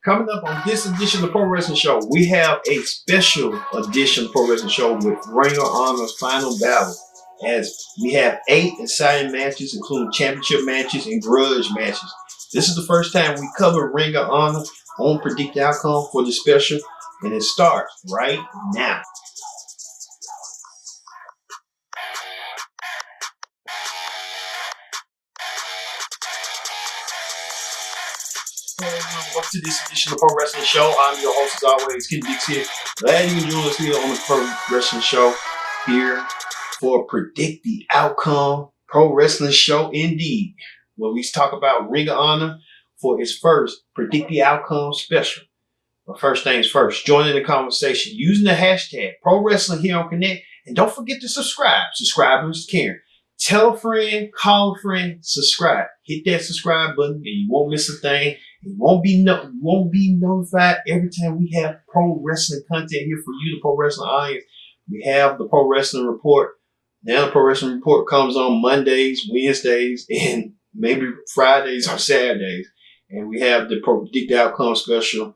Coming up on this edition of the Pro Wrestling Show, we have a special edition of the Pro Wrestling Show with Ring of Honor's final battle. As we have 8 exciting matches, including championship matches and grudge matches. This is the first time we cover Ring of Honor on Predict the Outcome for the special, and it starts right now. Welcome to this edition of the Pro Wrestling Show. I'm your host, as always, Ken Dix here. Glad you can join us here on the Pro Wrestling Show here for Predict the Outcome Pro Wrestling Show indeed, where we talk about Ring of Honor for its first Predict the Outcome special. But first things first, join in the conversation using the hashtag Pro Wrestling here on Connect, and don't forget to subscribe. Subscribers caring. Tell a friend, call a friend, subscribe. Hit that subscribe button, and you won't miss a thing. You won't be notified every time we have pro wrestling content here for you, the pro wrestling audience. We have the Pro Wrestling Report. Now the Pro Wrestling Report comes on Mondays, Wednesdays, and maybe Fridays or Saturdays. And we have the Predict the Outcome special,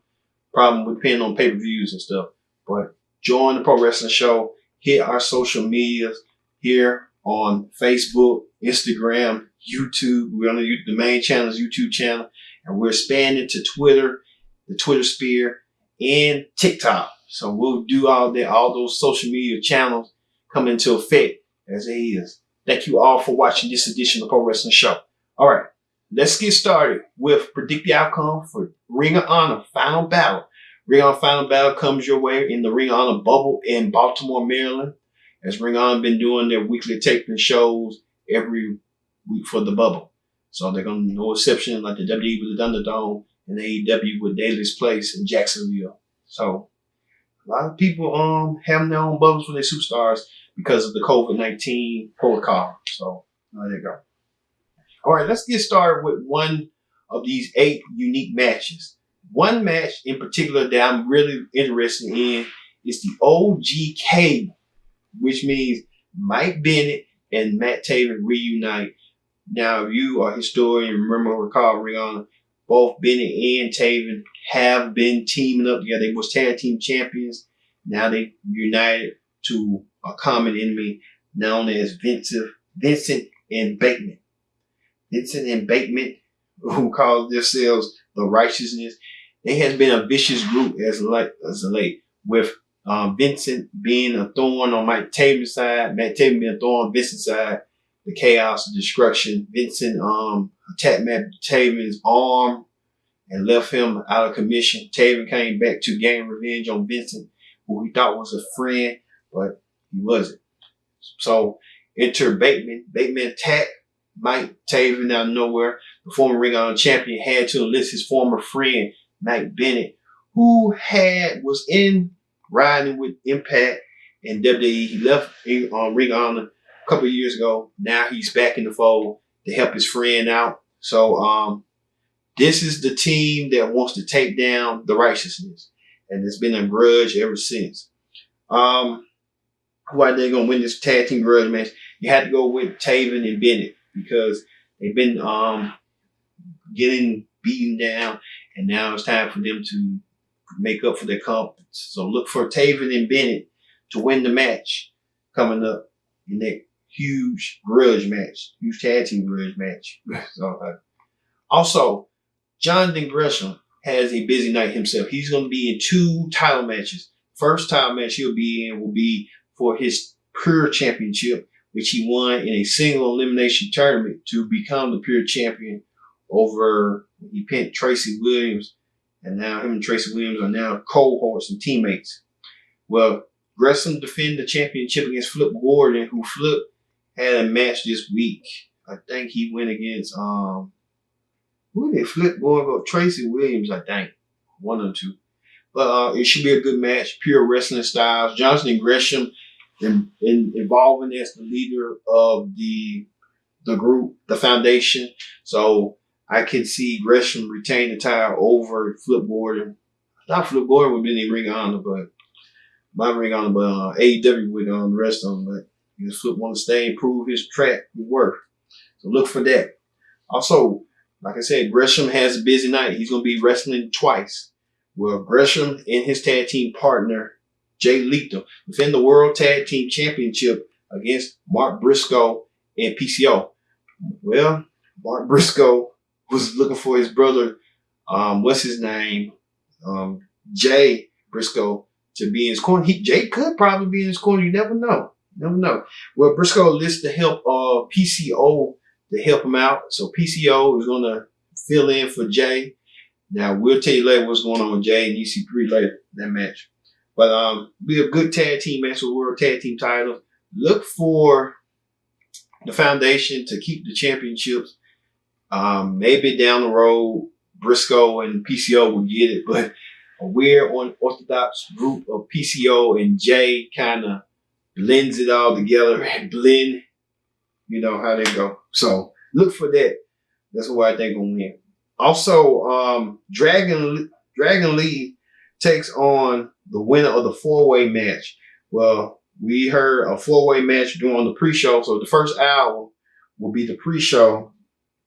probably depending on pay-per-views and stuff. But join the Pro Wrestling Show. Hit our social medias here on Facebook, Instagram, YouTube. We're on the main channel's YouTube channel. And we're expanding to Twitter, the Twitter sphere, and TikTok. So we'll do all that. All those social media channels come into effect as it is. Thank you all for watching this edition of the Pro Wrestling Show. All right, let's get started with Predict the Outcome for Ring of Honor Final Battle. Ring of Honor Final Battle comes your way in the Ring of Honor bubble in Baltimore, Maryland, as Ring of Honor been doing their weekly taping shows every week for the bubble. So they're going to no exception, like the WWE with the Thunderdome and the AEW with Daily's Place in Jacksonville. So a lot of people having their own bubbles for their superstars because of the COVID-19 protocol. So there you go. All right, let's get started with one of these 8 unique matches. One match in particular that I'm really interested in is the OGK, which means Mike Bennett and Matt Taven reunite. Now, if you are a historian, recall Ring of Honor, both Bennett and Taven have been teaming up together. They was tag team champions. Now they united to a common enemy known as Vincent and Bateman. Vincent and Bateman, who call themselves the Righteousness, they has been a vicious group as of late, with Vincent being a thorn on Mike Taven's side, Matt Taven being a thorn on Vincent's side. The chaos and destruction. Vincent attacked Matt Taven's arm and left him out of commission. Taven came back to gain revenge on Vincent, who he thought was a friend, but he wasn't. So enter Bateman. Bateman attacked Mike Taven out of nowhere. The former Ring of Honor champion had to enlist his former friend, Mike Bennett, who was in riding with Impact and WWE. He left Ring of Honor a couple of years ago. Now he's back in the fold to help his friend out. So this is the team that wants to take down the Righteousness, and it's been a grudge ever since. Who are they gonna win this tag team grudge match? You had to go with Taven and Bennett because they've been getting beaten down, and now it's time for them to make up for their confidence. So look for Taven and Bennett to win the match coming up in that huge grudge match, huge tag team grudge match. So, also, Jonathan Gresham has a busy night himself. He's going to be in 2 title matches. First title match he'll be in will be for his Pure Championship, which he won in a single elimination tournament to become the Pure Champion he pinned Tracy Williams, and now him and Tracy Williams are now cohorts and teammates. Well, Gresham defended the championship against Flip Gordon, who Flip had a match this week. I think he went against who did Flip Gordon go? Tracy Williams, I think. One of the two. But it should be a good match. Pure wrestling styles. Johnson and Gresham involving as the leader of the group, the foundation. So I can see Gresham retain the title over Flip Gordon. I thought Flip Gordon would be in Ring of Honor, but AEW with the rest of them. But Flip want to stay and prove his worth. So look for that. Also, like I said, Gresham has a busy night. He's going to be wrestling twice. Well, Gresham and his tag team partner, Jay Lethal, defend the World Tag Team Championship against Mark Briscoe and PCO. Well, Mark Briscoe was looking for his brother, what's his name? Jay Briscoe to be in his corner. Jay could probably be in his corner. You never know. Never know. Well, Briscoe lists the help of PCO to help him out. So PCO is going to fill in for Jay. Now, we'll tell you later what's going on with Jay and EC3 later, that match. But be a good tag team match with World Tag Team titles. Look for the Foundation to keep the championships. Maybe down the road, Briscoe and PCO will get it, but a weird unorthodox group of PCO and Jay kind of blends it all together and blend, you know how they go. So look for that. That's why I think gonna win. Also, Dragon Lee takes on the winner of the 4-way match. Well, we heard a 4-way match during the pre-show, so the first hour will be the pre-show.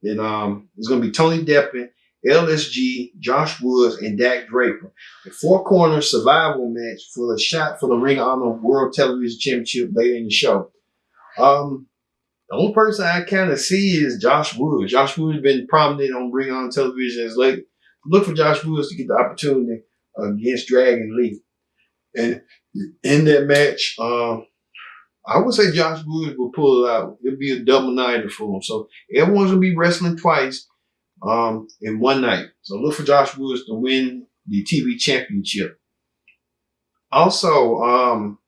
And it's gonna be Tony Deppen, LSG, Josh Woods, and Dak Draper. The 4-corner survival match for the shot for the Ring of Honor World Television Championship later in the show. The only person I kind of see is Josh Woods. Josh Woods has been prominent on Ring of Honor Television as late. Look for Josh Woods to get the opportunity against Dragon Lee. And in that match, I would say Josh Woods will pull it out. It'll be a double nighter for him. So everyone's gonna be wrestling twice in one night. So look for Josh Woods to win the TV championship. Also,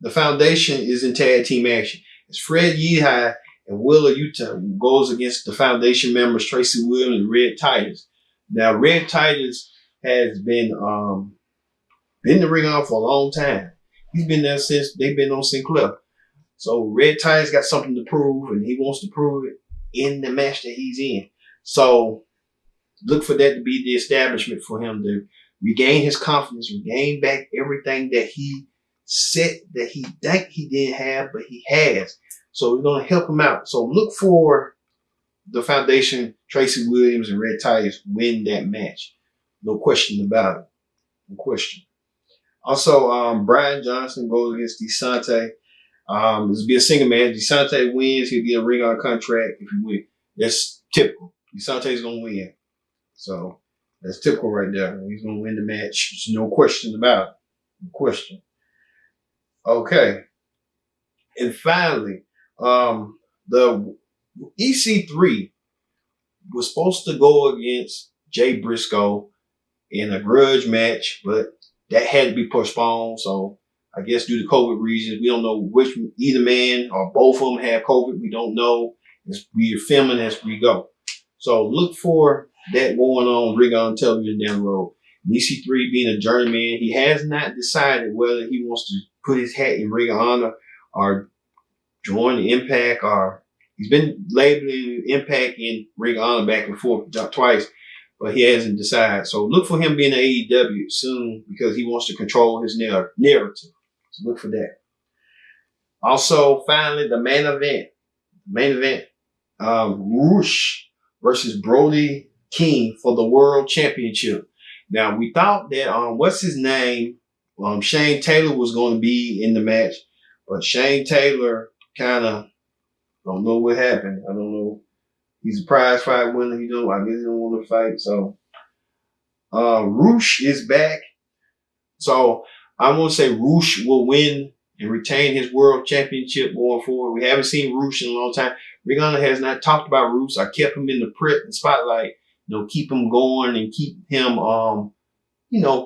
the Foundation is in tag team action. It's Fred Yehi and Willa Utah who goes against the Foundation members Tracy Williams and Red Titus. Now, Red Titus has been the Ring on for a long time. He's been there since they've been on Sinclair. So Red Titus got something to prove, and he wants to prove it in the match that he's in. So look for that to be the establishment for him to regain his confidence, regain back everything that he said that he think he didn't have, but he has. So we're going to help him out. So look for the Foundation, Tracy Williams and Red Titus win that match. No question about it. No question. Also, Brian Johnson goes against DeSante. This will be a single match. DeSante wins. He'll get a Ring on contract if he wins. That's typical. DeSante's going to win. So that's typical right there. He's going to win the match. There's no question about it. No question. Okay. And finally, the EC3 was supposed to go against Jay Briscoe in a grudge match, but that had to be postponed. So I guess due to COVID reasons, we don't know which either man or both of them have COVID. We don't know. We're filming as we go. So look for that going on Ring on Television down the road. And EC3 being a journeyman, he has not decided whether he wants to put his hat in Ring of Honor or join the Impact, or he's been labeling Impact and Ring of Honor back and forth twice, but he hasn't decided. So look for him being in AEW soon because he wants to control his narrative. So look for that. Also, finally, the main event, ROH versus Brody King for the World Championship. Now, we thought that, what's his name? Shane Taylor was going to be in the match, but Shane Taylor kind of don't know what happened. I don't know. He's a prize fight winner. I guess he don't want to fight. So, ROH is back. So, I want to say ROH will win and retain his world championship going forward. We haven't seen ROH in a long time. Ring of Honor has not talked about ROH. I kept him in the prep and spotlight. Keep him going and keep him,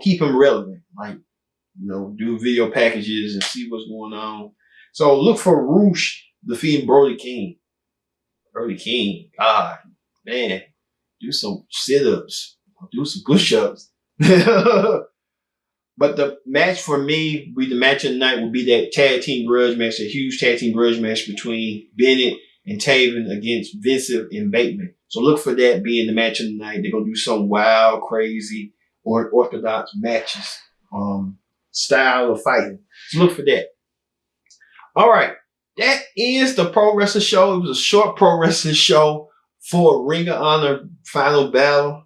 keep him relevant. Like, do video packages and see what's going on. So look for ROH defeating Brody King. Brody King, God, man, do some sit-ups, do some push-ups. But the match for me, the match of the night will be that tag team grudge match, a huge tag team grudge match between Bennett and Taven against Vincent and Bateman. So look for that being the match of the night. They're going to do some wild, crazy, or orthodox matches, style of fighting. So look for that. All right. That is the Pro Wrestling Show. It was a short Pro Wrestling Show for Ring of Honor Final Battle.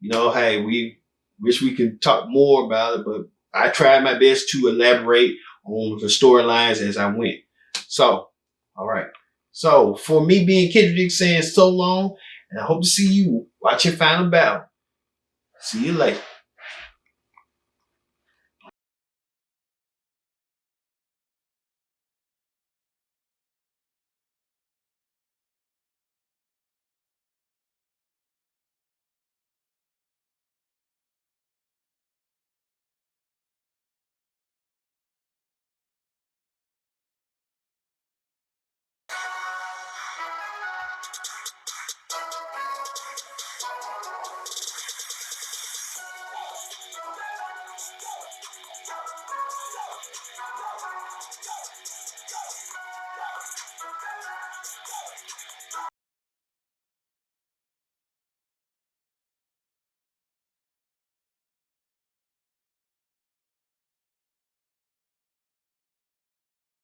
Hey, we Wish we could talk more about it, but I tried my best to elaborate on the storylines as I went. So, all right. So, for me being Kendrick saying so long, and I hope to see you watching Final Battle. See you later.